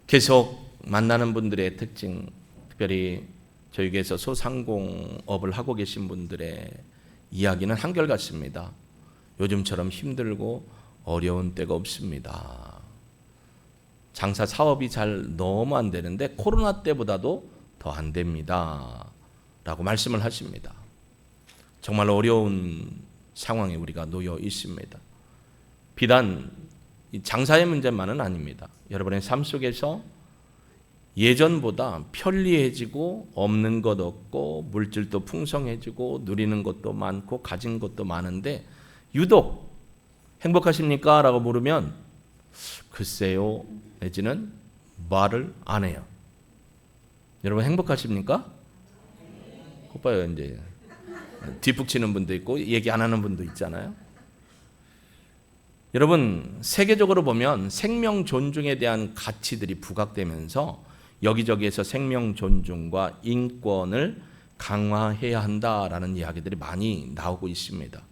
계속 만나는 분들의 특징, 특별히 저희 교회에서 소상공업을 하고 계신 분들의 이야기는 한결같습니다. 요즘처럼 힘들고 어려운 때가 없습니다. 장사 사업이 잘 너무 안 되는데 코로나 때보다도 더 안 됩니다 라고 말씀을 하십니다. 정말 어려운 상황에 우리가 놓여 있습니다. 비단 장사의 문제만은 아닙니다. 여러분의 삶 속에서 예전보다 편리해지고 없는 것 없고 물질도 풍성해지고 누리는 것도 많고 가진 것도 많은데 유독 행복하십니까? 라고 물으면 글쎄요 내지는 말을 안 해요. 여러분 행복하십니까? 곧 봐요. 이제 뒷북치는 분도 있고 얘기 안 하는 분도 있잖아요. 여러분 세계적으로 보면 생명 존중에 대한 가치들이 부각되면서 여기저기에서 생명 존중과 인권을 강화해야 한다라는 이야기들이 많이 나오고 있습니다.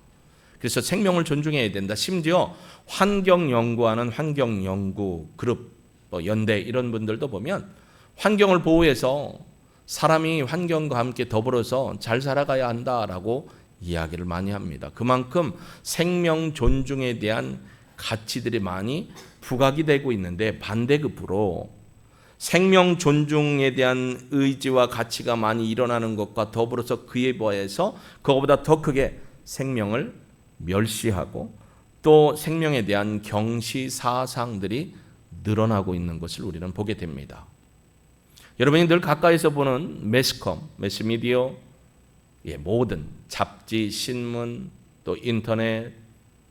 그래서 생명을 존중해야 된다. 심지어 환경 연구하는 환경 연구 그룹, 연대 이런 분들도 보면 환경을 보호해서 사람이 환경과 함께 더불어서 잘 살아가야 한다라고 이야기를 많이 합니다. 그만큼 생명 존중에 대한 가치들이 많이 부각이 되고 있는데 반대급부로 생명 존중에 대한 의지와 가치가 많이 일어나는 것과 더불어서 그에 비해서 그것보다 더 크게 생명을 멸시하고 또 생명에 대한 경시 사상들이 늘어나고 있는 것을 우리는 보게 됩니다. 여러분이 늘 가까이서 보는 매스컴, 매스미디어, 모든 잡지, 신문, 또 인터넷,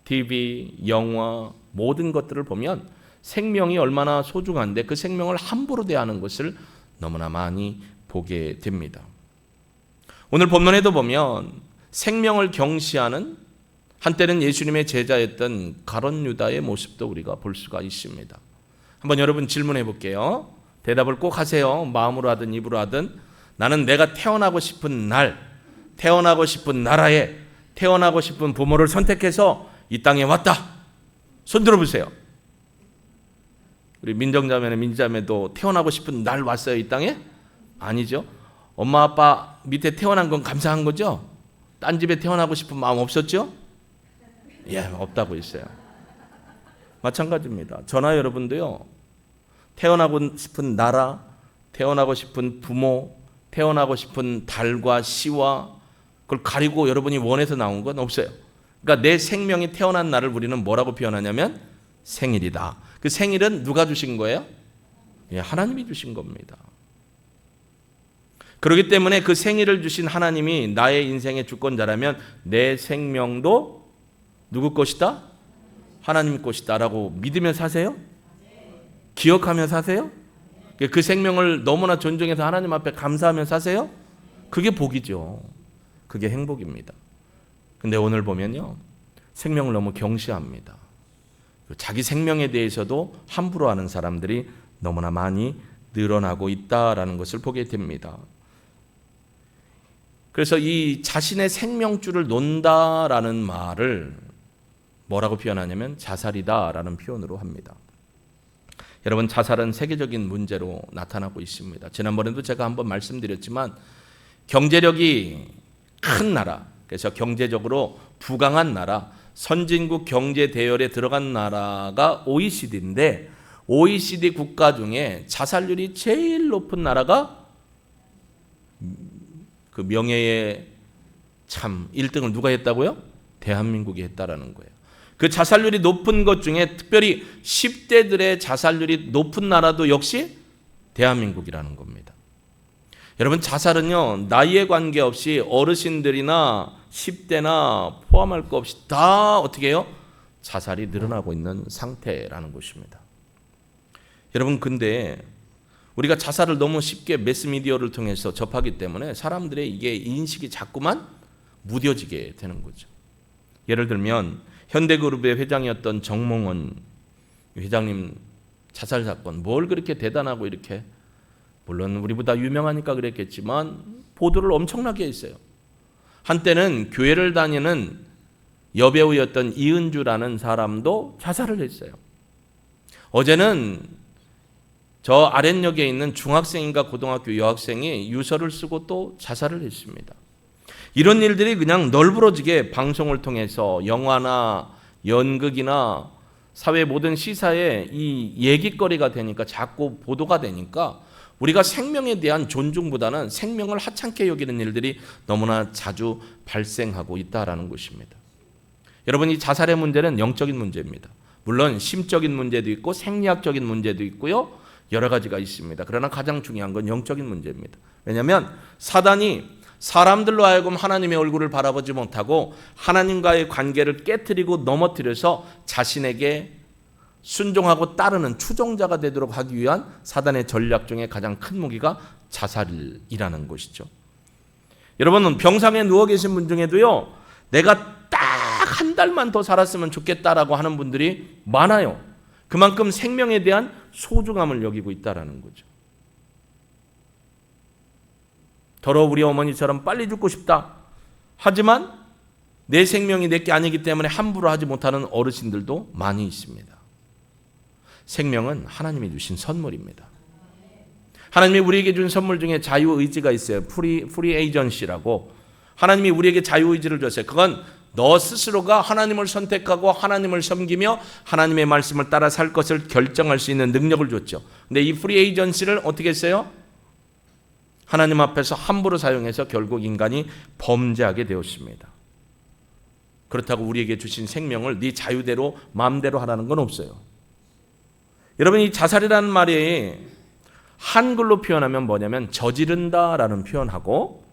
TV, 영화 모든 것들을 보면 생명이 얼마나 소중한데 그 생명을 함부로 대하는 것을 너무나 많이 보게 됩니다. 오늘 본문에도 보면 생명을 경시하는 한때는 예수님의 제자였던 가룟 유다의 모습도 우리가 볼 수가 있습니다. 한번 여러분 질문해 볼게요. 대답을 꼭 하세요. 마음으로 하든 입으로 하든. 나는 내가 태어나고 싶은 날, 태어나고 싶은 나라에, 태어나고 싶은 부모를 선택해서 이 땅에 왔다. 손 들어보세요. 우리 민정자매는 민자매도 태어나고 싶은 날 왔어요, 이 땅에? 아니죠. 엄마 아빠 밑에 태어난 건 감사한 거죠? 딴 집에 태어나고 싶은 마음 없었죠? 없다고 있어요. 마찬가지입니다. 저나 여러분도요. 태어나고 싶은 나라, 태어나고 싶은 부모, 태어나고 싶은 달과 시와 그걸 가리고 여러분이 원해서 나온 건 없어요. 그러니까 내 생명이 태어난 날을 우리는 뭐라고 표현하냐면 생일이다. 그 생일은 누가 주신 거예요? 하나님이 주신 겁니다. 그렇기 때문에 그 생일을 주신 하나님이 나의 인생의 주권자라면 내 생명도 누구 것이다? 하나님 것이다 라고 믿으며 사세요? 기억하며 사세요? 그 생명을 너무나 존중해서 하나님 앞에 감사하며 사세요? 그게 복이죠. 그게 행복입니다. 근데 오늘 보면요. 생명을 너무 경시합니다. 자기 생명에 대해서도 함부로 하는 사람들이 너무나 많이 늘어나고 있다라는 것을 보게 됩니다. 그래서 이 자신의 생명줄을 논다라는 말을 뭐라고 표현하냐면 자살이다라는 표현으로 합니다. 여러분 자살은 세계적인 문제로 나타나고 있습니다. 지난번에도 제가 한번 말씀드렸지만 경제력이 큰 나라, 그래서 경제적으로 부강한 나라, 선진국 경제 대열에 들어간 나라가 OECD인데 OECD 국가 중에 자살률이 제일 높은 나라가 그 명예의 참 1등을 누가 했다고요? 대한민국이 했다라는 거예요. 그 자살률이 높은 것 중에 특별히 10대들의 자살률이 높은 나라도 역시 대한민국이라는 겁니다. 여러분 자살은요 나이에 관계없이 어르신들이나 10대나 포함할 것 없이 다 어떻게 해요? 자살이 늘어나고 있는 상태라는 것입니다. 여러분 근데 우리가 자살을 너무 쉽게 매스미디어를 통해서 접하기 때문에 사람들의 이게 인식이 자꾸만 무뎌지게 되는 거죠. 예를 들면 현대그룹의 회장이었던 정몽원 회장님 자살 사건 뭘 그렇게 대단하고 이렇게 물론 우리보다 유명하니까 그랬겠지만 보도를 엄청나게 했어요. 한때는 교회를 다니는 여배우였던 이은주라는 사람도 자살을 했어요. 어제는 저 아랫역에 있는 중학생인가 고등학교 여학생이 유서를 쓰고 또 자살을 했습니다. 이런 일들이 그냥 널브러지게 방송을 통해서 영화나 연극이나 사회 모든 시사에 이 얘기거리가 되니까, 자꾸 보도가 되니까 우리가 생명에 대한 존중보다는 생명을 하찮게 여기는 일들이 너무나 자주 발생하고 있다라는 것입니다. 여러분, 이 자살의 문제는 영적인 문제입니다. 물론 심적인 문제도 있고 생리학적인 문제도 있고요, 여러 가지가 있습니다. 그러나 가장 중요한 건 영적인 문제입니다. 왜냐하면 사단이 사람들로 하여금 하나님의 얼굴을 바라보지 못하고 하나님과의 관계를 깨트리고 넘어뜨려서 자신에게 순종하고 따르는 추종자가 되도록 하기 위한 사단의 전략 중에 가장 큰 무기가 자살이라는 것이죠. 여러분, 병상에 누워 계신 분 중에도요, 내가 딱 한 달만 더 살았으면 좋겠다라고 하는 분들이 많아요. 그만큼 생명에 대한 소중함을 여기고 있다라는 거죠. 더러 우리 어머니처럼 빨리 죽고 싶다. 하지만 내 생명이 내게 아니기 때문에 함부로 하지 못하는 어르신들도 많이 있습니다. 생명은 하나님이 주신 선물입니다. 하나님이 우리에게 준 선물 중에 자유의지가 있어요. 프리 에이전시라고. 하나님이 우리에게 자유의지를 줬어요. 그건 너 스스로가 하나님을 선택하고 하나님을 섬기며 하나님의 말씀을 따라 살 것을 결정할 수 있는 능력을 줬죠. 근데 이 프리 에이전시를 어떻게 했어요? 하나님 앞에서 함부로 사용해서 결국 인간이 범죄하게 되었습니다. 그렇다고 우리에게 주신 생명을 네 자유대로 마음대로 하라는 건 없어요. 여러분, 이 자살이라는 말이 한글로 표현하면 뭐냐면 저지른다라는 표현하고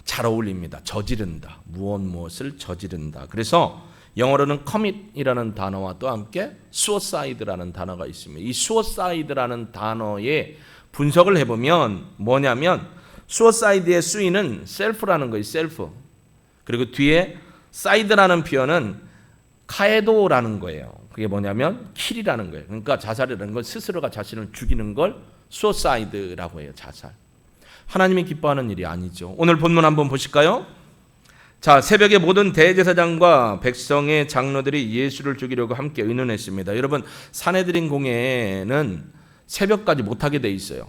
잘 어울립니다. 저지른다. 무엇을 저지른다. 그래서 영어로는 commit이라는 단어와 또 함께 suicide라는 단어가 있습니다. 이 suicide라는 단어의 분석을 해보면 뭐냐면 suicide의 수인은 self라는 거예요. self. 그리고 뒤에 side라는 표현은 카에도라는 거예요. 그게 뭐냐면 킬이라는 거예요. 그러니까 자살이라는 건 스스로가 자신을 죽이는 걸 suicide라고 해요. 자살. 하나님이 기뻐하는 일이 아니죠. 오늘 본문 한번 보실까요? 자, 새벽에 모든 대제사장과 백성의 장로들이 예수를 죽이려고 함께 의논했습니다. 여러분, 산헤드린 공회는 새벽까지 못하게 돼 있어요.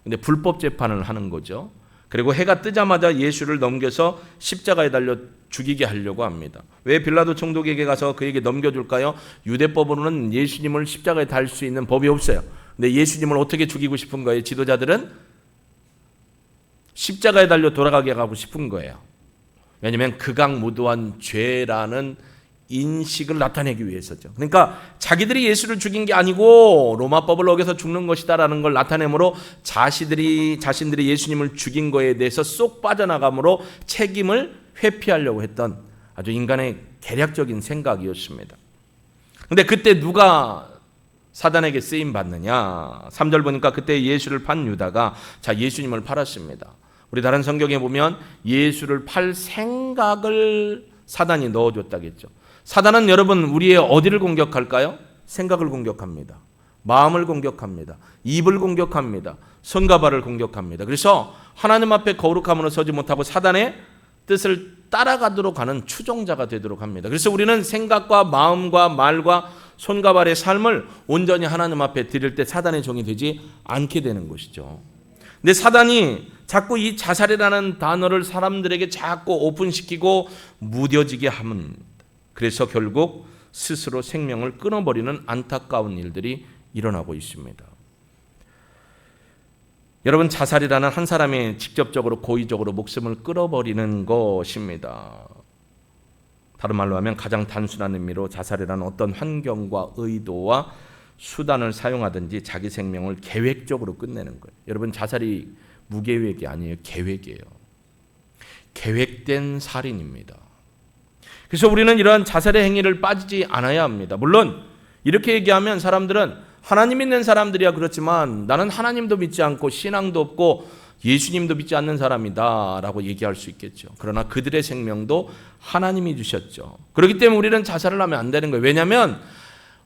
근데 불법 재판을 하는 거죠. 그리고 해가 뜨자마자 예수를 넘겨서 십자가에 달려 죽이게 하려고 합니다. 왜 빌라도 총독에게 가서 그에게 넘겨줄까요? 유대법으로는 예수님을 십자가에 달 수 있는 법이 없어요. 근데 예수님을 어떻게 죽이고 싶은 거예요? 지도자들은 십자가에 달려 돌아가게 하고 싶은 거예요. 왜냐하면 극악무도한 죄라는 인식을 나타내기 위해서죠. 그러니까 자기들이 예수를 죽인 게 아니고 로마법을 어겨서 죽는 것이다라는 걸 나타내므로 자신들이 예수님을 죽인 거에 대해서 쏙 빠져나감으로 책임을 회피하려고 했던 아주 인간의 계략적인 생각이었습니다. 그런데 그때 누가 사단에게 쓰임 받느냐? 3절 보니까 그때 예수를 판 유다가 예수님을 팔았습니다. 우리 다른 성경에 보면 예수를 팔 생각을 사단이 넣어줬다겠죠. 사단은 여러분 우리의 어디를 공격할까요? 생각을 공격합니다. 마음을 공격합니다. 입을 공격합니다. 손과 발을 공격합니다. 그래서 하나님 앞에 거룩함으로 서지 못하고 사단의 뜻을 따라가도록 하는 추종자가 되도록 합니다. 그래서 우리는 생각과 마음과 말과 손과 발의 삶을 온전히 하나님 앞에 드릴 때 사단의 종이 되지 않게 되는 것이죠. 근데 사단이 자꾸 이 자살이라는 단어를 사람들에게 자꾸 오픈시키고 무뎌지게 하면, 그래서 결국 스스로 생명을 끊어버리는 안타까운 일들이 일어나고 있습니다. 여러분, 자살이라는 한 사람이 직접적으로 고의적으로 목숨을 끊어버리는 것입니다. 다른 말로 하면 가장 단순한 의미로 자살이라는 어떤 환경과 의도와 수단을 사용하든지 자기 생명을 계획적으로 끝내는 거예요. 여러분, 자살이 무계획이 아니에요. 계획이에요. 계획된 살인입니다. 그래서 우리는 이러한 자살의 행위를 빠지지 않아야 합니다. 물론 이렇게 얘기하면 사람들은 하나님 믿는 사람들이야 그렇지만 나는 하나님도 믿지 않고 신앙도 없고 예수님도 믿지 않는 사람이다 라고 얘기할 수 있겠죠. 그러나 그들의 생명도 하나님이 주셨죠. 그렇기 때문에 우리는 자살을 하면 안 되는 거예요. 왜냐하면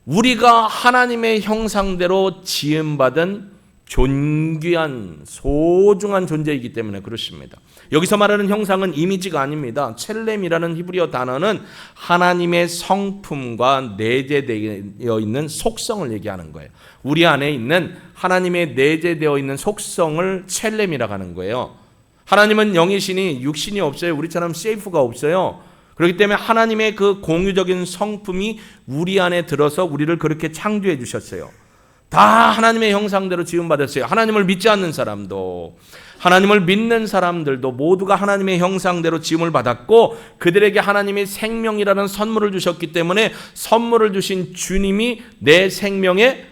우리가 하나님의 형상대로 지음받은 존귀한 소중한 존재이기 때문에 그렇습니다. 여기서 말하는 형상은 이미지가 아닙니다. 첼렘이라는 히브리어 단어는 하나님의 성품과 내재되어 있는 속성을 얘기하는 거예요. 우리 안에 있는 하나님의 내재되어 있는 속성을 첼렘이라고 하는 거예요. 하나님은 영이시니 육신이 없어요. 우리처럼 셰이프가 없어요. 그렇기 때문에 하나님의 그 공유적인 성품이 우리 안에 들어서 우리를 그렇게 창조해 주셨어요. 다 하나님의 형상대로 지음받았어요. 하나님을 믿지 않는 사람도 하나님을 믿는 사람들도 모두가 하나님의 형상대로 지음을 받았고 그들에게 하나님이 생명이라는 선물을 주셨기 때문에 선물을 주신 주님이 내 생명의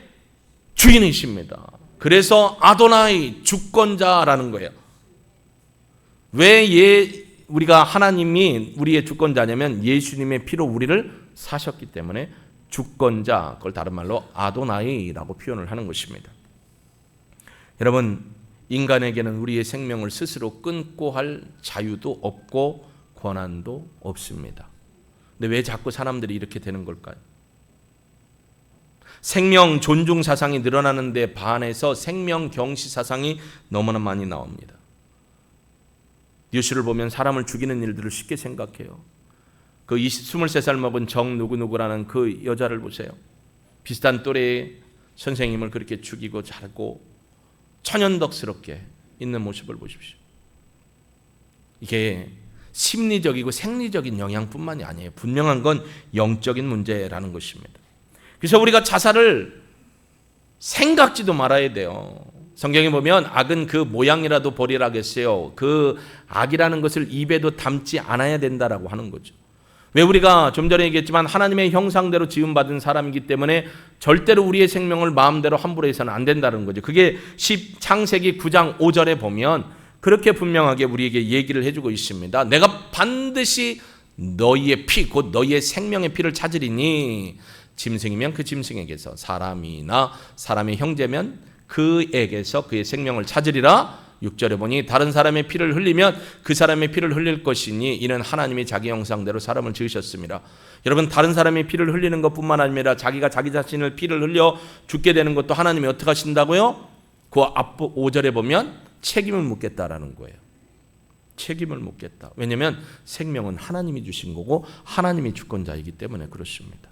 주인이십니다. 그래서 아도나이 주권자라는 거예요. 왜 우리가 하나님이 우리의 주권자냐면 예수님의 피로 우리를 사셨기 때문에 주권자, 그걸 다른 말로 아도나이라고 표현을 하는 것입니다. 여러분, 인간에게는 우리의 생명을 스스로 끊고 할 자유도 없고 권한도 없습니다. 근데 왜 자꾸 사람들이 이렇게 되는 걸까요? 생명 존중 사상이 늘어나는데 반해서 생명 경시 사상이 너무나 많이 나옵니다. 뉴스를 보면 사람을 죽이는 일들을 쉽게 생각해요. 그 23살 먹은 정 누구누구라는 그 여자를 보세요. 비슷한 또래의 선생님을 그렇게 죽이고 자르고 천연덕스럽게 있는 모습을 보십시오. 이게 심리적이고 생리적인 영향뿐만이 아니에요. 분명한 건 영적인 문제라는 것입니다. 그래서 우리가 자살을 생각지도 말아야 돼요. 성경에 보면 악은 그 모양이라도 버리라 했어요. 그 악이라는 것을 입에도 담지 않아야 된다라고 하는 거죠. 왜 우리가 좀 전에 얘기했지만 하나님의 형상대로 지음받은 사람이기 때문에 절대로 우리의 생명을 마음대로 함부로 해서는 안 된다는 거죠. 그게 창세기 9장 5절에 보면 그렇게 분명하게 우리에게 얘기를 해주고 있습니다. 내가 반드시 너희의 피, 곧 너희의 생명의 피를 찾으리니 짐승이면 그 짐승에게서 사람이나 사람의 형제면 그에게서 그의 생명을 찾으리라. 6절에 보니 다른 사람의 피를 흘리면 그 사람의 피를 흘릴 것이니 이는 하나님이 자기 형상대로 사람을 지으셨습니다. 여러분, 다른 사람의 피를 흘리는 것뿐만 아니라 자기가 자기 자신을 피를 흘려 죽게 되는 것도 하나님이 어떻게 하신다고요? 그 앞 5절에 보면 책임을 묻겠다라는 거예요. 책임을 묻겠다. 왜냐하면 생명은 하나님이 주신 거고 하나님이 주권자이기 때문에 그렇습니다.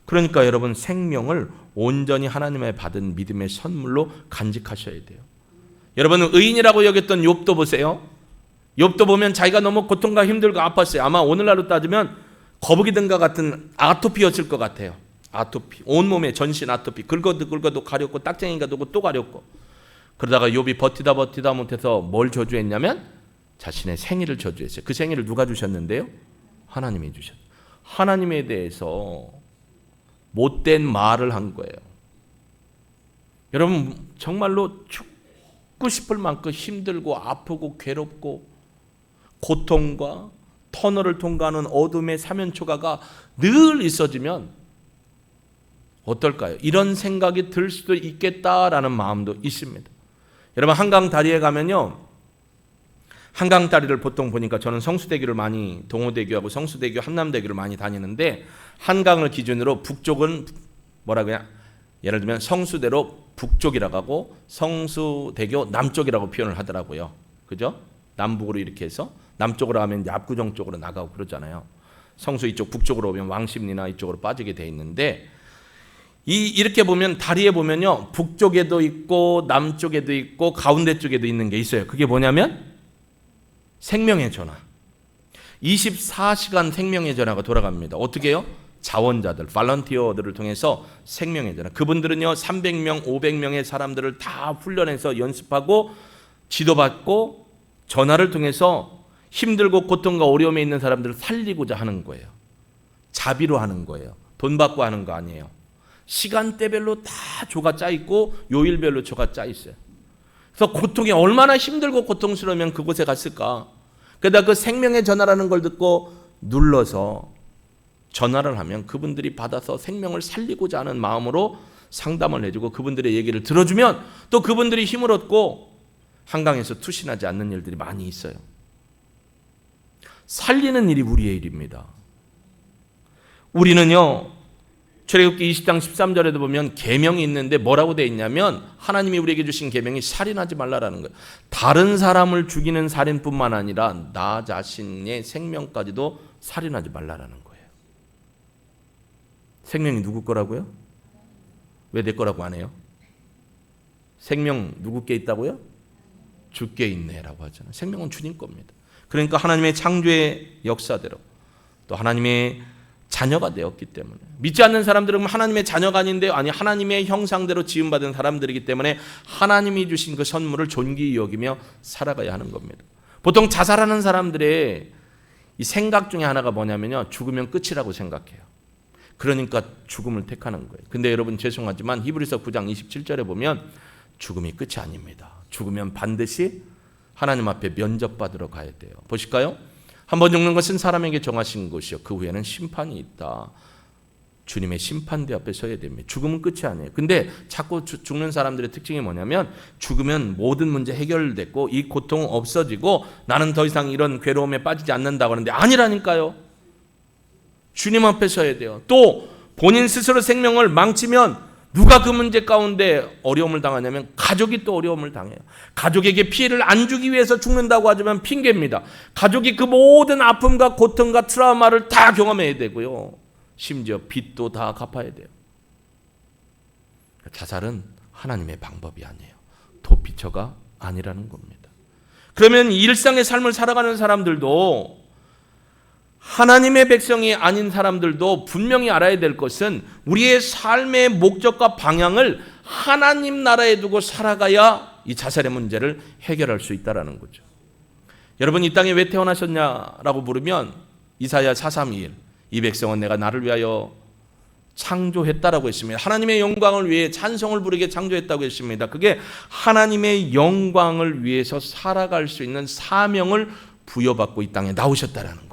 그러니까 여러분, 생명을 온전히 하나님의 받은 믿음의 선물로 간직하셔야 돼요. 여러분은 의인이라고 여겼던 욥도 보세요. 욥도 보면 자기가 너무 고통과 힘들고 아팠어요. 아마 오늘날로 따지면 거북이 등과 같은 아토피였을 것 같아요. 아토피, 온몸에 전신 아토피, 긁어도 가렵고 딱쟁이가 도고 또 가렵고. 그러다가 욥이 버티다 못해서 뭘 저주했냐면 자신의 생일을 저주했어요. 그 생일을 누가 주셨는데요? 하나님이 주셨어요. 하나님에 대해서 못된 말을 한 거예요. 여러분, 정말로 죽고 싶을 만큼 힘들고 아프고 괴롭고 고통과 터널을 통과하는 어둠의 사면초가가 늘 있어지면 어떨까요? 이런 생각이 들 수도 있겠다라는 마음도 있습니다. 여러분, 한강 다리에 가면요, 한강 다리를 보통 보니까 저는 성수대교를 많이, 동호대교하고 성수대교, 한남대교를 많이 다니는데 한강을 기준으로 북쪽은 뭐라고 해야, 예를 들면 성수대로 북쪽이라고 하고 성수대교 남쪽이라고 표현을 하더라고요. 그죠? 남북으로 이렇게 해서 남쪽으로 가면 압구정 쪽으로 나가고 그러잖아요. 성수 이쪽 북쪽으로 오면 왕십리나 이쪽으로 빠지게 돼 있는데 이렇게 보면 다리에 보면요, 북쪽에도 있고 남쪽에도 있고 가운데 쪽에도 있는 게 있어요. 그게 뭐냐면 생명의 전화. 24시간 생명의 전화가 돌아갑니다. 어떻게 해요? 자원자들, 발런티어들을 통해서 생명의 전화. 그분들은요, 300명, 500명의 사람들을 다 훈련해서 연습하고 지도받고 전화를 통해서 힘들고 고통과 어려움에 있는 사람들을 살리고자 하는 거예요. 자비로 하는 거예요. 돈 받고 하는 거 아니에요. 시간대별로 다 조가 짜 있고 요일별로 조가 짜 있어요. 그래서 고통이 얼마나 힘들고 고통스러우면 그곳에 갔을까. 그러다 그 생명의 전화라는 걸 듣고 눌러서 전화를 하면 그분들이 받아서 생명을 살리고자 하는 마음으로 상담을 해주고 그분들의 얘기를 들어주면 또 그분들이 힘을 얻고 한강에서 투신하지 않는 일들이 많이 있어요. 살리는 일이 우리의 일입니다. 우리는요, 출애굽기 20장 13절에도 보면 계명이 있는데 뭐라고 되어 있냐면 하나님이 우리에게 주신 계명이 살인하지 말라라는 거예요. 다른 사람을 죽이는 살인뿐만 아니라 나 자신의 생명까지도 살인하지 말라라는 거예요. 생명이 누구 거라고요? 왜 내 거라고 안 해요? 생명 누구께 있다고요? 주께 있네라고 하잖아요. 생명은 주님 겁니다. 그러니까 하나님의 창조의 역사대로 또 하나님의 자녀가 되었기 때문에, 믿지 않는 사람들은 하나님의 자녀가 아닌데 아니 하나님의 형상대로 지음받은 사람들이기 때문에 하나님이 주신 그 선물을 존귀히 여기며 살아가야 하는 겁니다. 보통 자살하는 사람들의 이 생각 중에 하나가 뭐냐면요, 죽으면 끝이라고 생각해요. 그러니까 죽음을 택하는 거예요. 근데 여러분 죄송하지만 히브리서 9장 27절에 보면 죽음이 끝이 아닙니다. 죽으면 반드시 하나님 앞에 면접받으러 가야 돼요. 보실까요? 한 번 죽는 것은 사람에게 정하신 것이요 그 후에는 심판이 있다. 주님의 심판대 앞에 서야 됩니다. 죽음은 끝이 아니에요. 근데 자꾸 죽는 사람들의 특징이 뭐냐면 죽으면 모든 문제 해결됐고 이 고통은 없어지고 나는 더 이상 이런 괴로움에 빠지지 않는다고 하는데 아니라니까요. 주님 앞에 서야 돼요. 또 본인 스스로 생명을 망치면 누가 그 문제 가운데 어려움을 당하냐면 가족이 또 어려움을 당해요. 가족에게 피해를 안 주기 위해서 죽는다고 하지만 핑계입니다. 가족이 그 모든 아픔과 고통과 트라우마를 다 경험해야 되고요. 심지어 빚도 다 갚아야 돼요. 자살은 하나님의 방법이 아니에요. 도피처가 아니라는 겁니다. 그러면 일상의 삶을 살아가는 사람들도, 하나님의 백성이 아닌 사람들도 분명히 알아야 될 것은 우리의 삶의 목적과 방향을 하나님 나라에 두고 살아가야 이 자살의 문제를 해결할 수 있다는 거죠. 여러분, 이 땅에 왜 태어나셨냐라고 물으면 이사야 4:3-2 이 백성은 내가 나를 위하여 창조했다라고 했습니다. 하나님의 영광을 위해 찬송을 부르게 창조했다고 했습니다. 그게 하나님의 영광을 위해서 살아갈 수 있는 사명을 부여받고 이 땅에 나오셨다라는 거예요.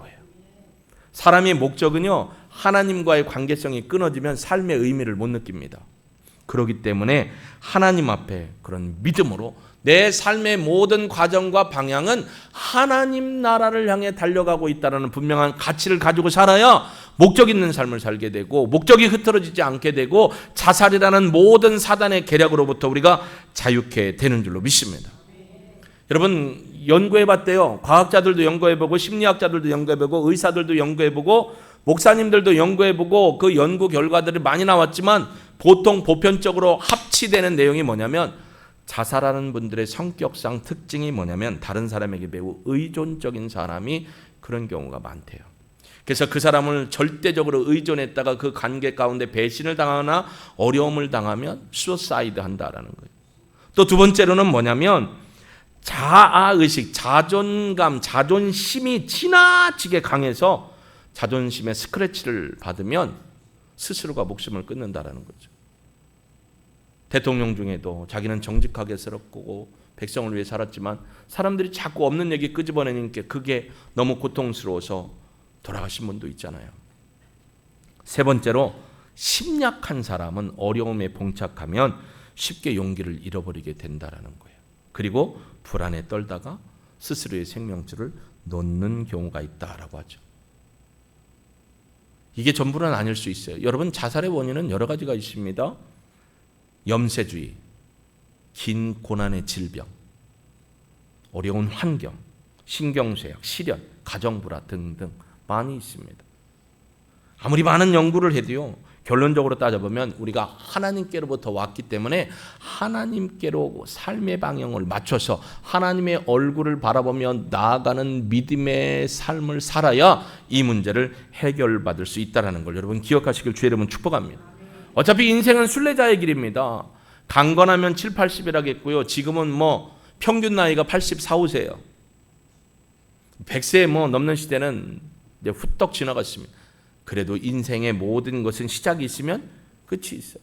사람의 목적은요, 하나님과의 관계성이 끊어지면 삶의 의미를 못 느낍니다. 그렇기 때문에 하나님 앞에 그런 믿음으로 내 삶의 모든 과정과 방향은 하나님 나라를 향해 달려가고 있다는 분명한 가치를 가지고 살아야 목적 있는 삶을 살게 되고 목적이 흐트러지지 않게 되고 자살이라는 모든 사단의 계략으로부터 우리가 자유케 되는 줄로 믿습니다. 여러분, 연구해봤대요. 과학자들도 연구해보고 심리학자들도 연구해보고 의사들도 연구해보고 목사님들도 연구해보고 그 연구 결과들이 많이 나왔지만 보통 보편적으로 합치되는 내용이 뭐냐면 자살하는 분들의 성격상 특징이 뭐냐면 다른 사람에게 매우 의존적인 사람이 그런 경우가 많대요. 그래서 그 사람을 절대적으로 의존했다가 그 관계 가운데 배신을 당하거나 어려움을 당하면 수사이드 한다라는 거예요. 또 두 번째로는 뭐냐면 자아의식, 자존감, 자존심이 지나치게 강해서 자존심에 스크래치를 받으면 스스로가 목숨을 끊는다라는 거죠. 대통령 중에도 자기는 정직하게 살았고 백성을 위해 살았지만 사람들이 자꾸 없는 얘기 끄집어내니까 그게 너무 고통스러워서 돌아가신 분도 있잖아요. 세 번째로 심약한 사람은 어려움에 봉착하면 쉽게 용기를 잃어버리게 된다라는 거예요. 그리고 불안에 떨다가 스스로의 생명줄을 놓는 경우가 있다라고 하죠. 이게 전부는 아닐 수 있어요. 여러분, 자살의 원인은 여러 가지가 있습니다. 염세주의, 긴 고난의 질병, 어려운 환경, 신경쇠약, 실연, 가정불화 등등 많이 있습니다. 아무리 많은 연구를 해도요, 결론적으로 따져보면 우리가 하나님께로부터 왔기 때문에 하나님께로 삶의 방향을 맞춰서 하나님의 얼굴을 바라보며 나아가는 믿음의 삶을 살아야 이 문제를 해결받을 수 있다는 걸 여러분 기억하시길 주의 이름은 축복합니다. 어차피 인생은 순례자의 길입니다. 강건하면 7, 80이라겠고요. 지금은 뭐 평균 나이가 84, 5세예요. 100세 뭐 넘는 시대는 이제 후떡 지나갔습니다. 그래도 인생의 모든 것은 시작이 있으면 끝이 있어요.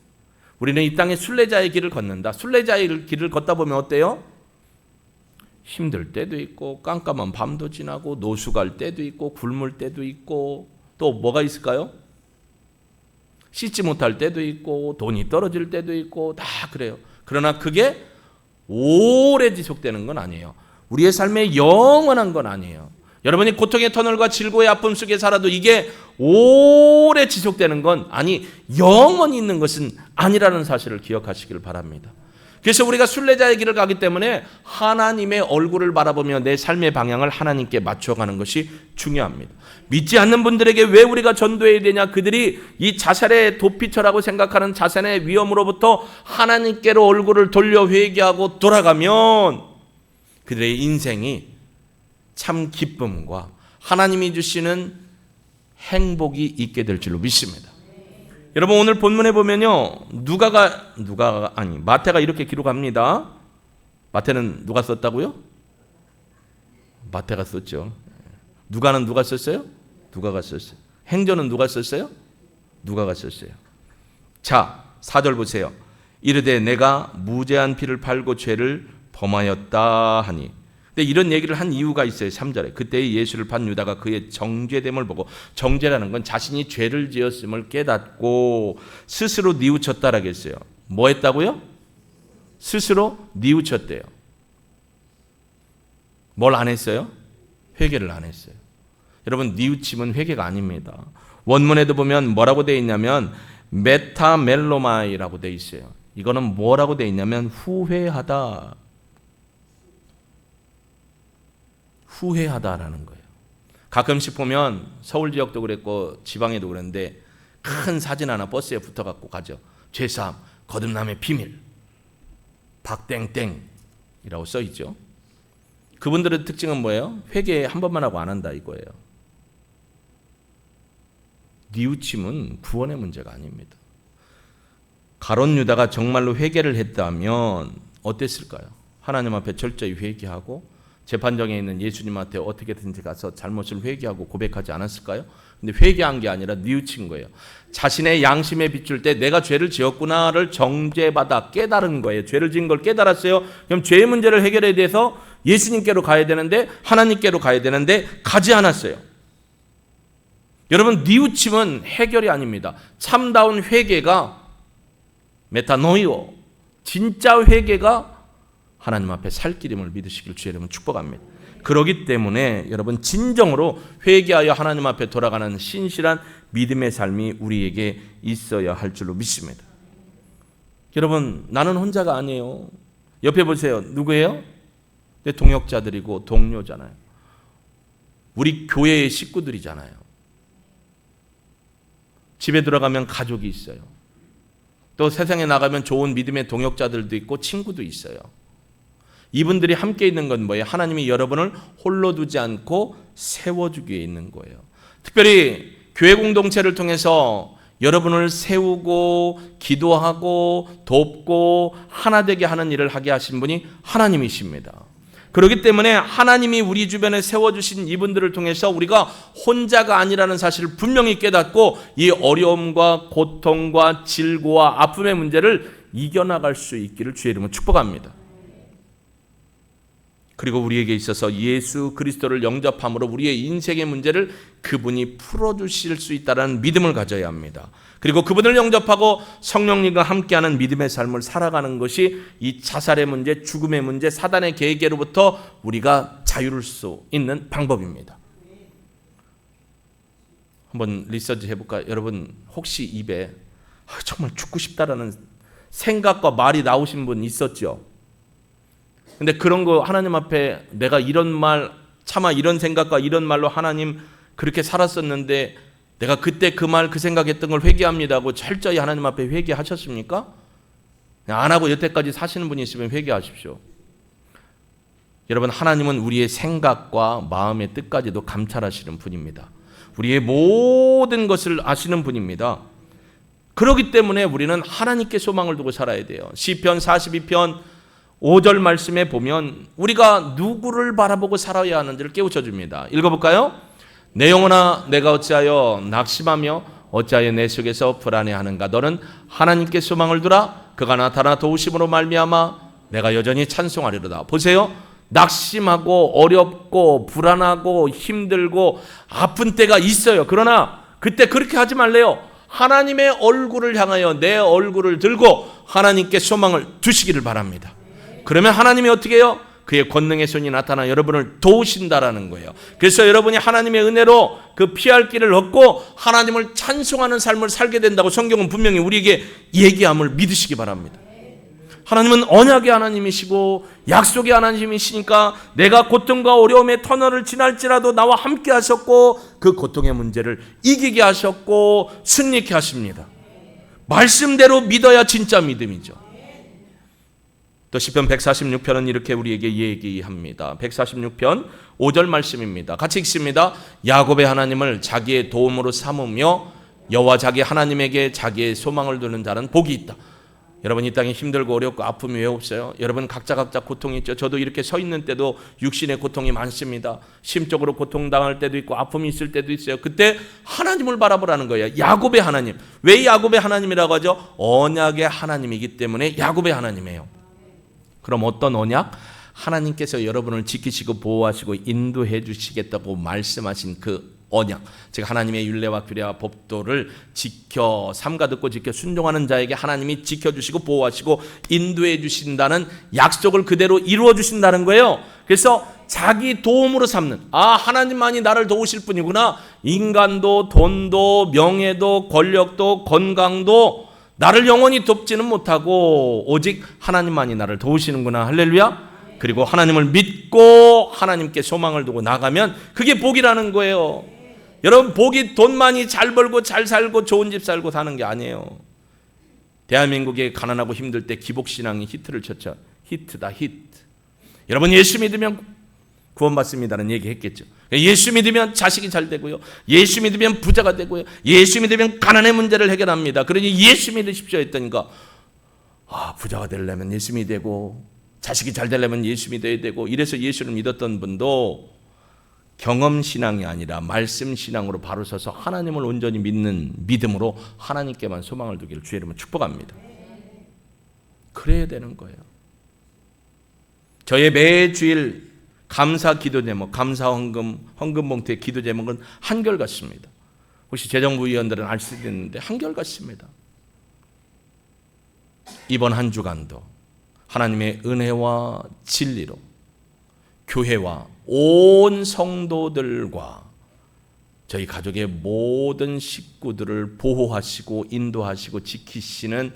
우리는 이 땅에 순례자의 길을 걷는다. 순례자의 길을 걷다 보면 어때요? 힘들 때도 있고 깜깜한 밤도 지나고 노숙할 때도 있고 굶을 때도 있고 또 뭐가 있을까요? 씻지 못할 때도 있고 돈이 떨어질 때도 있고 다 그래요. 그러나 그게 오래 지속되는 건 아니에요. 우리의 삶에 영원한 건 아니에요. 여러분이 고통의 터널과 질고의 아픔 속에 살아도 이게 오래 지속되는 건 아니 영원히 있는 것은 아니라는 사실을 기억하시길 바랍니다. 그래서 우리가 순례자의 길을 가기 때문에 하나님의 얼굴을 바라보며 내 삶의 방향을 하나님께 맞춰가는 것이 중요합니다. 믿지 않는 분들에게 왜 우리가 전도해야 되냐? 그들이 이 자살의 도피처라고 생각하는 자살의 위험으로부터 하나님께로 얼굴을 돌려 회개하고 돌아가면 그들의 인생이 참 기쁨과 하나님이 주시는 행복이 있게 될 줄로 믿습니다. 여러분 오늘 본문에 보면요, 마태가 이렇게 기록합니다. 마태는 누가 썼다고요? 마태가 썼죠. 누가는 누가 썼어요? 누가가 썼어요. 행전은 누가 썼어요? 누가가 썼어요. 자, 4절 보세요. 이르되 내가 무죄한 피를 팔고 죄를 범하였다 하니. 근데 이런 얘기를 한 이유가 있어요. 3절에 그때 예수를 판 유다가 그의 정죄됨을 보고, 정죄라는 건 자신이 죄를 지었음을 깨닫고 스스로 뉘우쳤다라고 했어요. 뭐 했다고요? 스스로 뉘우쳤대요. 뭘 안 했어요? 회개를 안 했어요. 여러분 뉘우침은 회개가 아닙니다. 원문에도 보면 뭐라고 되어 있냐면 메타멜로마이라고 되어 있어요. 이거는 뭐라고 되어 있냐면 후회하다. 후회하다라는 거예요. 가끔씩 보면 서울 지역도 그랬고 지방에도 그랬는데 큰 사진 하나 버스에 붙어 갖고 가죠. 죄사함, 거듭남의 비밀, 박땡땡이라고 써 있죠. 그분들의 특징은 뭐예요? 회개 한 번만 하고 안 한다 이거예요. 뉘우침은 구원의 문제가 아닙니다. 가룟 유다가 정말로 회개를 했다면 어땠을까요? 하나님 앞에 철저히 회개하고 재판정에 있는 예수님한테 어떻게든지 가서 잘못을 회개하고 고백하지 않았을까요? 근데 회개한 게 아니라 뉘우친 거예요. 자신의 양심에 비출 때 내가 죄를 지었구나를 정죄받아 깨달은 거예요. 죄를 지은 걸 깨달았어요. 그럼 죄의 문제를 해결해야 돼서 예수님께로 가야 되는데, 하나님께로 가야 되는데 가지 않았어요. 여러분 뉘우침은 해결이 아닙니다. 참다운 회개가 메타노이오, 진짜 회개가 하나님 앞에 살 길임을 믿으시길 주의 이름으로 축복합니다. 그렇기 때문에 여러분 진정으로 회개하여 하나님 앞에 돌아가는 신실한 믿음의 삶이 우리에게 있어야 할 줄로 믿습니다. 여러분 나는 혼자가 아니에요. 옆에 보세요. 누구예요? 내 동역자들이고 동료잖아요. 우리 교회의 식구들이잖아요. 집에 들어가면 가족이 있어요. 또 세상에 나가면 좋은 믿음의 동역자들도 있고 친구도 있어요. 이분들이 함께 있는 건 뭐예요? 하나님이 여러분을 홀로 두지 않고 세워주기 위해 있는 거예요. 특별히 교회 공동체를 통해서 여러분을 세우고 기도하고 돕고 하나 되게 하는 일을 하게 하신 분이 하나님이십니다. 그렇기 때문에 하나님이 우리 주변에 세워주신 이분들을 통해서 우리가 혼자가 아니라는 사실을 분명히 깨닫고 이 어려움과 고통과 질고와 아픔의 문제를 이겨나갈 수 있기를 주의 이름으로 축복합니다. 그리고 우리에게 있어서 예수 그리스도를 영접함으로 우리의 인생의 문제를 그분이 풀어주실 수 있다는 믿음을 가져야 합니다. 그리고 그분을 영접하고 성령님과 함께하는 믿음의 삶을 살아가는 것이 이 자살의 문제, 죽음의 문제, 사단의 계계로부터 우리가 자유를 수 있는 방법입니다. 한번 리서치 해볼까요? 여러분 혹시 입에 정말 죽고 싶다라는 생각과 말이 나오신 분 있었죠? 근데 그런 거 하나님 앞에 내가 이런 말, 차마 이런 생각과 이런 말로 하나님 그렇게 살았었는데 내가 그때 그 말, 그 생각했던 걸 회개합니다 하고 철저히 하나님 앞에 회개하셨습니까? 안 하고 여태까지 사시는 분이 있으면 회개하십시오. 여러분 하나님은 우리의 생각과 마음의 뜻까지도 감찰하시는 분입니다. 우리의 모든 것을 아시는 분입니다. 그렇기 때문에 우리는 하나님께 소망을 두고 살아야 돼요. 시편 42편 5절 말씀에 보면 우리가 누구를 바라보고 살아야 하는지를 깨우쳐 줍니다. 읽어볼까요? 내 영혼아 내가 어찌하여 낙심하며 어찌하여 내 속에서 불안해하는가. 너는 하나님께 소망을 두라. 그가 나타나 도우심으로 말미암아 내가 여전히 찬송하리로다. 보세요. 낙심하고 어렵고 불안하고 힘들고 아픈 때가 있어요. 그러나 그때 그렇게 하지 말래요. 하나님의 얼굴을 향하여 내 얼굴을 들고 하나님께 소망을 두시기를 바랍니다. 그러면 하나님이 어떻게 해요? 그의 권능의 손이 나타나 여러분을 도우신다라는 거예요. 그래서 여러분이 하나님의 은혜로 그 피할 길을 얻고 하나님을 찬송하는 삶을 살게 된다고 성경은 분명히 우리에게 얘기함을 믿으시기 바랍니다. 하나님은 언약의 하나님이시고 약속의 하나님이시니까 내가 고통과 어려움의 터널을 지날지라도 나와 함께 하셨고 그 고통의 문제를 이기게 하셨고 승리케 하십니다. 말씀대로 믿어야 진짜 믿음이죠. 또 시편 146편은 이렇게 우리에게 얘기합니다. 146편 5절 말씀입니다. 같이 읽습니다. 야곱의 하나님을 자기의 도움으로 삼으며 여호와 자기 하나님에게 자기의 소망을 두는 자는 복이 있다. 여러분, 이 땅에 힘들고 어렵고 아픔이 왜 없어요? 여러분 각자 고통이 있죠. 저도 이렇게 서 있는 때도 육신의 고통이 많습니다. 심적으로 고통당할 때도 있고 아픔이 있을 때도 있어요. 그때 하나님을 바라보라는 거예요. 야곱의 하나님. 왜 야곱의 하나님이라고 하죠? 언약의 하나님이기 때문에 야곱의 하나님이에요. 그럼 어떤 언약? 하나님께서 여러분을 지키시고 보호하시고 인도해 주시겠다고 말씀하신 그 언약, 즉 하나님의 율례와 규례와 법도를 지켜 삼가 듣고 지켜 순종하는 자에게 하나님이 지켜주시고 보호하시고 인도해 주신다는 약속을 그대로 이루어 주신다는 거예요. 그래서 자기 도움으로 삼는, 하나님만이 나를 도우실 분이구나. 인간도 돈도 명예도 권력도 건강도 나를 영원히 돕지는 못하고 오직 하나님만이 나를 도우시는구나. 할렐루야. 그리고 하나님을 믿고 하나님께 소망을 두고 나가면 그게 복이라는 거예요. 여러분, 복이 돈 많이 잘 벌고 잘 살고 좋은 집 살고 사는 게 아니에요. 대한민국에 가난하고 힘들 때 기복신앙이 히트를 쳤죠. 히트다, 히트. 여러분, 예수 믿으면 구원받습니다는 얘기했겠죠. 예수 믿으면 자식이 잘 되고요, 예수 믿으면 부자가 되고요, 예수 믿으면 가난의 문제를 해결합니다. 그러니 예수 믿으십시오 했더니까 부자가 되려면 예수 믿어야 되고 자식이 잘 되려면 예수 믿어야 되고 이래서 예수를 믿었던 분도 경험신앙이 아니라 말씀신앙으로 바로 서서 하나님을 온전히 믿는 믿음으로 하나님께만 소망을 두기를 주의 이름으로 축복합니다. 그래야 되는 거예요. 저의 매주일 감사 기도 제목, 감사 헌금 봉투의 기도 제목은 한결같습니다. 혹시 재정부 위원들은 알 수도 있는데 한결같습니다. 이번 한 주간도 하나님의 은혜와 진리로 교회와 온 성도들과 저희 가족의 모든 식구들을 보호하시고 인도하시고 지키시는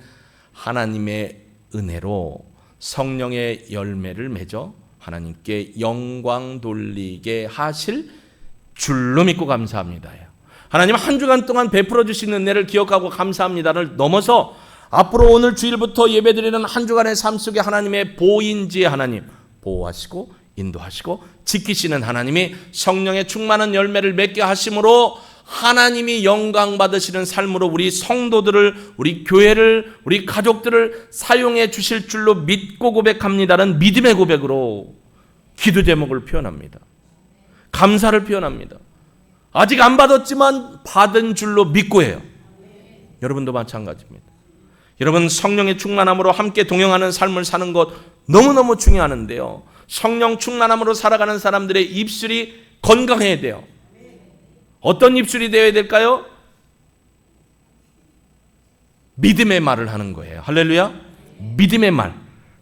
하나님의 은혜로 성령의 열매를 맺어 하나님께 영광 돌리게 하실 줄로 믿고 감사합니다. 하나님 한 주간 동안 베풀어 주신 은혜를 기억하고 감사합니다를 넘어서 앞으로 오늘 주일부터 예배드리는 한 주간의 삶 속에 하나님의 보인지의 하나님, 보호하시고 인도하시고 지키시는 하나님이 성령의 충만한 열매를 맺게 하심으로 하나님이 영광 받으시는 삶으로 우리 성도들을, 우리 교회를, 우리 가족들을 사용해 주실 줄로 믿고 고백합니다는 믿음의 고백으로 기도 제목을 표현합니다. 감사를 표현합니다. 아직 안 받았지만 받은 줄로 믿고 해요. 여러분도 마찬가지입니다. 여러분, 성령의 충만함으로 함께 동행하는 삶을 사는 것 너무너무 중요하는데요, 성령 충만함으로 살아가는 사람들의 입술이 건강해야 돼요. 어떤 입술이 되어야 될까요? 믿음의 말을 하는 거예요. 할렐루야. 믿음의 말,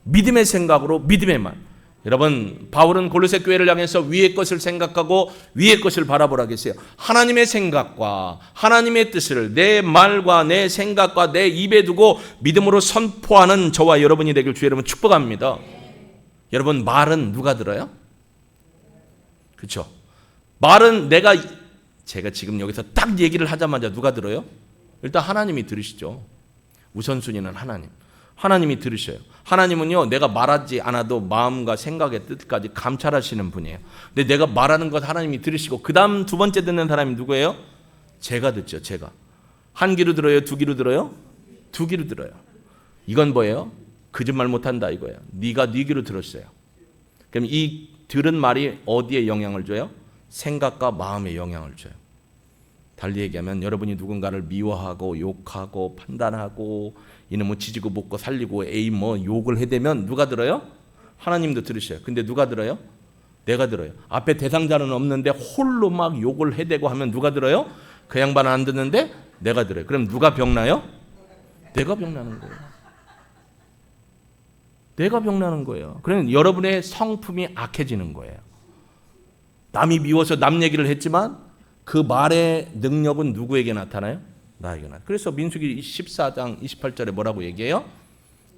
믿음의 생각으로 믿음의 말. 여러분, 바울은 골로새 교회를 향해서 위의 것을 생각하고 위의 것을 바라보라 했어요. 하나님의 생각과 하나님의 뜻을 내 말과 내 생각과 내 입에 두고 믿음으로 선포하는 저와 여러분이 되길 주의 이름으로 축복합니다. 여러분, 말은 누가 들어요? 그렇죠? 말은 제가 지금 여기서 딱 얘기를 하자마자 누가 들어요? 일단 하나님이 들으시죠. 우선순위는 하나님이 들으셔요. 하나님은요, 내가 말하지 않아도 마음과 생각의 뜻까지 감찰하시는 분이에요. 근데 내가 말하는 것 하나님이 들으시고 그 다음 두 번째 듣는 사람이 누구예요? 제가 듣죠. 제가. 한 귀로 들어요? 두 귀로 들어요? 두 귀로 들어요. 이건 뭐예요? 거짓말 못한다 이거예요. 네가 네 귀로 들었어요. 그럼 이 들은 말이 어디에 영향을 줘요? 생각과 마음에 영향을 줘요. 달리 얘기하면 여러분이 누군가를 미워하고 욕하고 판단하고 이놈의 지지고 볶고 살리고 욕을 해대면 누가 들어요? 하나님도 들으셔요. 근데 누가 들어요? 내가 들어요. 앞에 대상자는 없는데 홀로 막 욕을 해대고 하면 누가 들어요? 그 양반은 안 듣는데 내가 들어요. 그럼 누가 병나요? 내가 병나는 거예요. 내가 병나는 거예요. 그러면 여러분의 성품이 악해지는 거예요. 남이 미워서 남 얘기를 했지만 그 말의 능력은 누구에게 나타나요? 나에게 나타나요. 그래서 민수기 14장 28절에 뭐라고 얘기해요?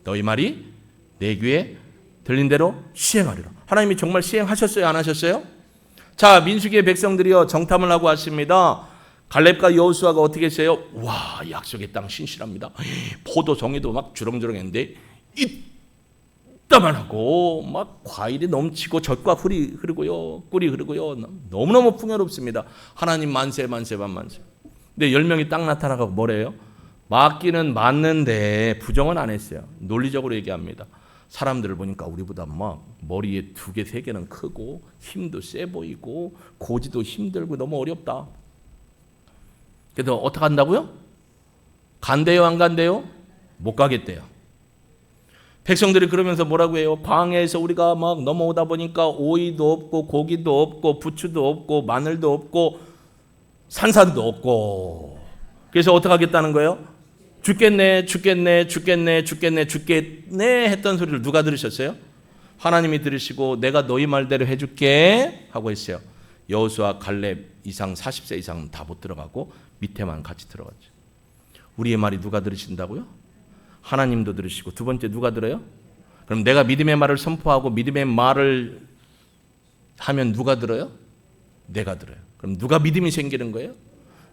너희 말이 내 귀에 들린 대로 시행하리라. 하나님이 정말 시행하셨어요? 안 하셨어요? 자, 민수기의 백성들이요 정탐을 하고 왔습니다. 갈렙과 여호수아가 어떻게 했어요? 와, 약속의 땅 신실합니다. 포도송이도 막 주렁주렁했는데 이따만하고 막 과일이 넘치고 젖과 꿀이 흐르고요. 너무너무 풍요롭습니다. 하나님 만세 만세 만세. 근데 10명이 딱 나타나고 뭐래요? 맞기는 맞는데 부정은 안 했어요. 논리적으로 얘기합니다. 사람들을 보니까 우리보다 막 머리에 2개, 3개는 크고 힘도 세 보이고 고지도 힘들고 너무 어렵다. 그래서 어떻게 한다고요? 간대요, 안 간대요? 못 가겠대요. 백성들이 그러면서 뭐라고 해요? 광야에서 우리가 막 넘어오다 보니까 오이도 없고 고기도 없고 부추도 없고 마늘도 없고 산사도 없고 그래서 어떻게 하겠다는 거예요? 죽겠네 했던 소리를 누가 들으셨어요? 하나님이 들으시고 내가 너희 말대로 해줄게 하고 했어요. 여호수아 갈렙 이상 40세 이상은 다 못 들어가고 밑에만 같이 들어갔죠. 우리의 말이 누가 들으신다고요? 하나님도 들으시고 두 번째 누가 들어요? 그럼 내가 믿음의 말을 선포하고 믿음의 말을 하면 누가 들어요? 내가 들어요. 그럼 누가 믿음이 생기는 거예요?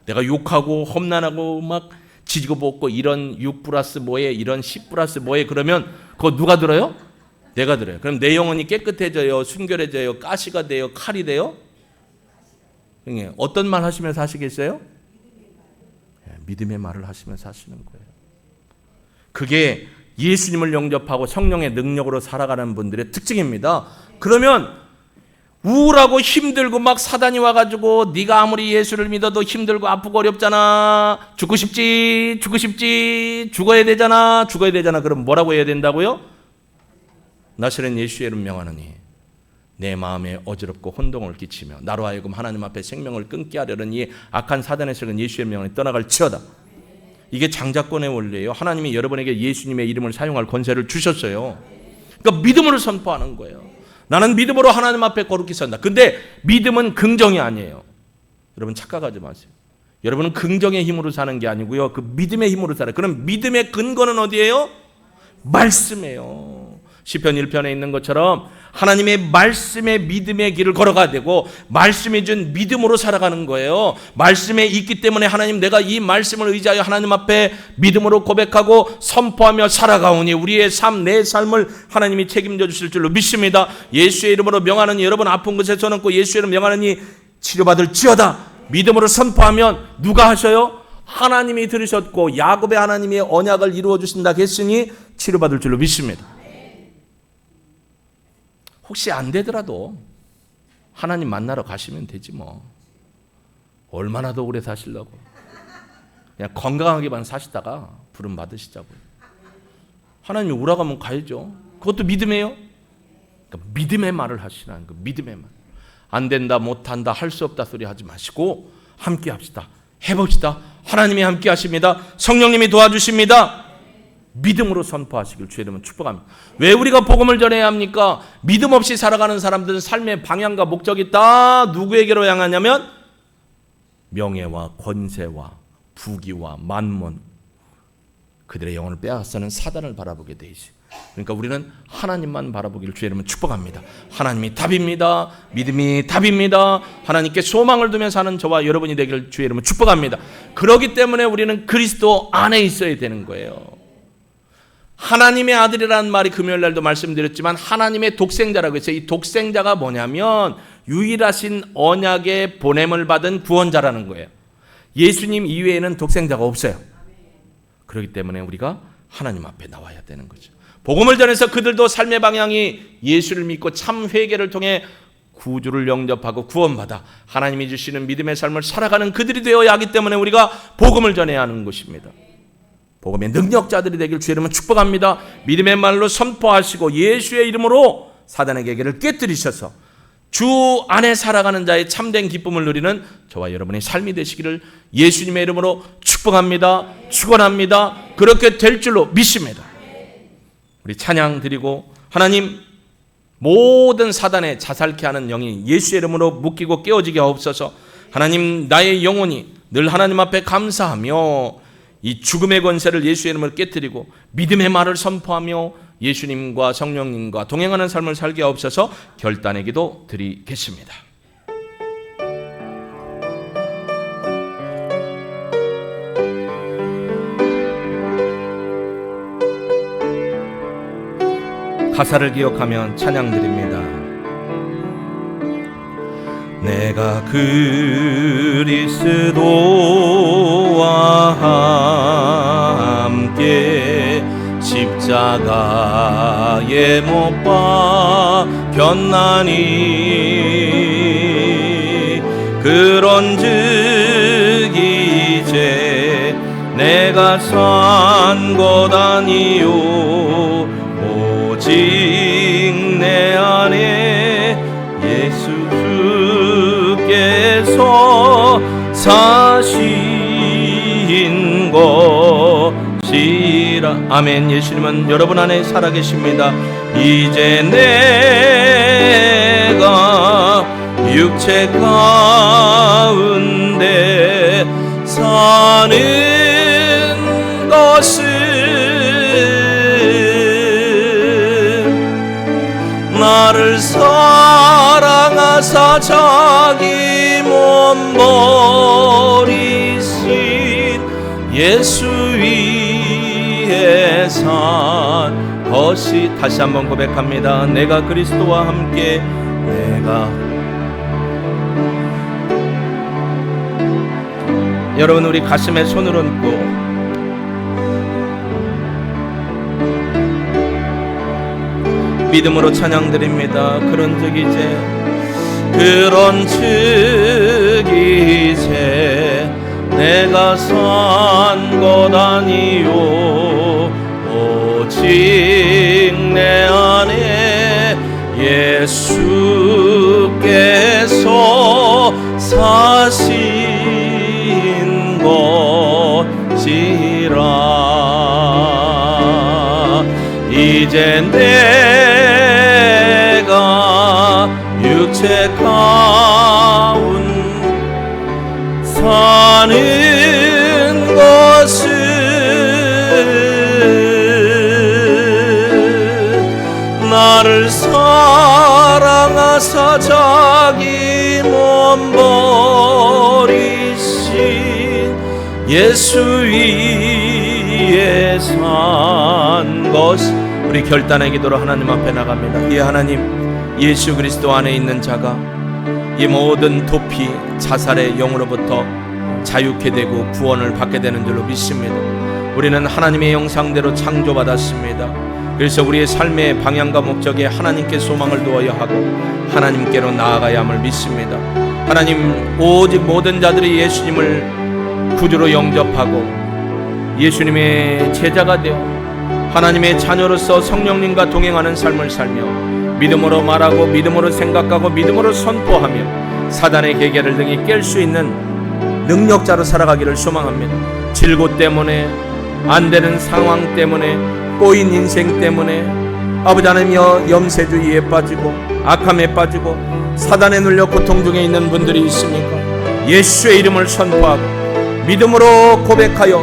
내가 욕하고 험난하고 막 지지고 볶고 이런 6 플러스 뭐에 이런 10 플러스 뭐에 그러면 그거 누가 들어요? 내가 들어요. 그럼 내 영혼이 깨끗해져요? 순결해져요? 가시가 돼요? 칼이 돼요? 어떤 말 하시면서 하시겠어요? 믿음의 말을 하시면서 하시는 거예요. 그게 예수님을 영접하고 성령의 능력으로 살아가는 분들의 특징입니다. 그러면 우울하고 힘들고 막 사단이 와가지고 네가 아무리 예수를 믿어도 힘들고 아프고 어렵잖아. 죽고 싶지 죽어야 되잖아. 그럼 뭐라고 해야 된다고요? 나시는 예수의 이름 명하노니 내 마음에 어지럽고 혼동을 끼치며 나로 하여금 하나님 앞에 생명을 끊게 하려는 이 악한 사단의 세력은 예수의 명하노니 떠나갈지어다. 이게 장자권의 원리예요. 하나님이 여러분에게 예수님의 이름을 사용할 권세를 주셨어요. 그러니까 믿음으로 선포하는 거예요. 나는 믿음으로 하나님 앞에 거룩히 산다. 근데 믿음은 긍정이 아니에요. 여러분 착각하지 마세요. 여러분은 긍정의 힘으로 사는 게 아니고요. 그 믿음의 힘으로 살아요. 그럼 믿음의 근거는 어디예요? 말씀이에요. 시편 1편에 있는 것처럼 하나님의 말씀에 믿음의 길을 걸어가야 되고 말씀이 준 믿음으로 살아가는 거예요. 말씀에 있기 때문에 하나님 내가 이 말씀을 의지하여 하나님 앞에 믿음으로 고백하고 선포하며 살아가오니 우리의 삶, 내 삶을 하나님이 책임져 주실 줄로 믿습니다. 예수의 이름으로 명하노니 여러분 아픈 곳에 손 얹고 예수의 이름 명하노니 치료받을지어다. 믿음으로 선포하면 누가 하셔요? 하나님이 들으셨고 야곱의 하나님의 언약을 이루어 주신다 했으니 치료받을 줄로 믿습니다. 혹시 안 되더라도 하나님 만나러 가시면 되지 뭐. 얼마나 더 오래 사시려고. 그냥 건강하게만 사시다가 부름 받으시자고요. 하나님이 오라가면 가야죠. 그것도 믿음이에요. 그러니까 믿음의 말을 하시라는 거. 믿음의 말. 안 된다, 못한다, 할 수 없다 소리 하지 마시고 함께 합시다. 해봅시다. 하나님이 함께 하십니다. 성령님이 도와주십니다. 믿음으로 선포하시길 주의 이름으로 축복합니다. 왜 우리가 복음을 전해야 합니까? 믿음 없이 살아가는 사람들은 삶의 방향과 목적이 다 누구에게로 향하냐면 명예와 권세와 부귀와 만몬 그들의 영혼을 빼앗아는 사단을 바라보게 돼 있어요. 그러니까 우리는 하나님만 바라보기를 주의 이름으로 축복합니다. 하나님이 답입니다. 믿음이 답입니다. 하나님께 소망을 두며 사는 저와 여러분이 되기를 주의 이름으로 축복합니다. 그렇기 때문에 우리는 그리스도 안에 있어야 되는 거예요. 하나님의 아들이라는 말이 금요일날도 말씀드렸지만 하나님의 독생자라고 했어요. 이 독생자가 뭐냐면 유일하신 언약의 보냄을 받은 구원자라는 거예요. 예수님 이외에는 독생자가 없어요. 그렇기 때문에 우리가 하나님 앞에 나와야 되는 거죠. 복음을 전해서 그들도 삶의 방향이 예수를 믿고 참 회개를 통해 구주를 영접하고 구원받아 하나님이 주시는 믿음의 삶을 살아가는 그들이 되어야 하기 때문에 우리가 복음을 전해야 하는 것입니다. 복음의 능력자들이 되길 주의 이름으로 축복합니다. 믿음의 말로 선포하시고 예수의 이름으로 사단의 계계를 깨뜨리셔서 주 안에 살아가는 자의 참된 기쁨을 누리는 저와 여러분의 삶이 되시기를 예수님의 이름으로 축복합니다. 축원합니다. 그렇게 될 줄로 믿습니다. 우리 찬양 드리고 하나님, 모든 사단의 자살케 하는 영이 예수의 이름으로 묶이고 깨어지게 하옵소서. 하나님, 나의 영혼이 늘 하나님 앞에 감사하며 이 죽음의 권세를 예수의 이름으로 깨뜨리고 믿음의 말을 선포하며 예수님과 성령님과 동행하는 삶을 살게 하옵소서. 결단의 기도 드리겠습니다. 가사를 기억하며 찬양드립니다. 내가 그리스도와 함께 십자가에 못 박혔나니 그런즉 이제 내가 산 것 아니요 오직 내 안에 예수께서 사신 것이라. 아멘. 예수님은 여러분 안에 살아계십니다. 이제 내가 육체 가운데 사는 것은 나를 사랑하사 자기 몸 버리신 예수 위에 산 것이. 다시 한번 고백합니다. 내가 그리스도와 함께 여러분, 우리 가슴에 손을 얹고 믿음으로 찬양드립니다. 그런즉 이제 내가 산 것 아니요 오직 내 안에 예수께서 사신 것이라. 이제 내가 육체 가운데 사는 것은 나를 사랑하사 자기 몸 버리신 예수 위에 산 것. 우리 결단의 기도로 하나님 앞에 나갑니다. 이 하나님, 예수 그리스도 안에 있는 자가 이 모든 도피, 자살의 영으로부터 자유케 되고 구원을 받게 되는 줄로 믿습니다. 우리는 하나님의 형상대로 창조받았습니다. 그래서 우리의 삶의 방향과 목적에 하나님께 소망을 두어야 하고 하나님께로 나아가야 함을 믿습니다. 하나님, 오직 모든 자들이 예수님을 구주로 영접하고 예수님의 제자가 되어 하나님의 자녀로서 성령님과 동행하는 삶을 살며 믿음으로 말하고 믿음으로 생각하고 믿음으로 선포하며 사단의 계계를 등이 깰 수 있는 능력자로 살아가기를 소망합니다. 질고 때문에, 안 되는 상황 때문에, 꼬인 인생 때문에 아버지 하나님여 염세주의에 빠지고 악함에 빠지고 사단에 눌려 고통 중에 있는 분들이 있습니까? 예수의 이름을 선포하고 믿음으로 고백하여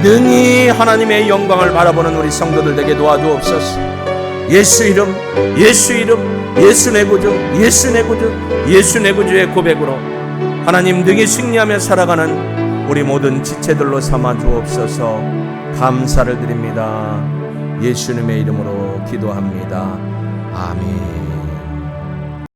능히 하나님의 영광을 바라보는 우리 성도들 되게 도와주옵소서. 예수 이름, 예수 이름, 예수 내 구주, 예수 내 구주, 예수 내 구주의 고백으로 하나님 능히 승리하며 살아가는 우리 모든 지체들로 삼아 주옵소서. 감사를 드립니다. 예수님의 이름으로 기도합니다. 아멘.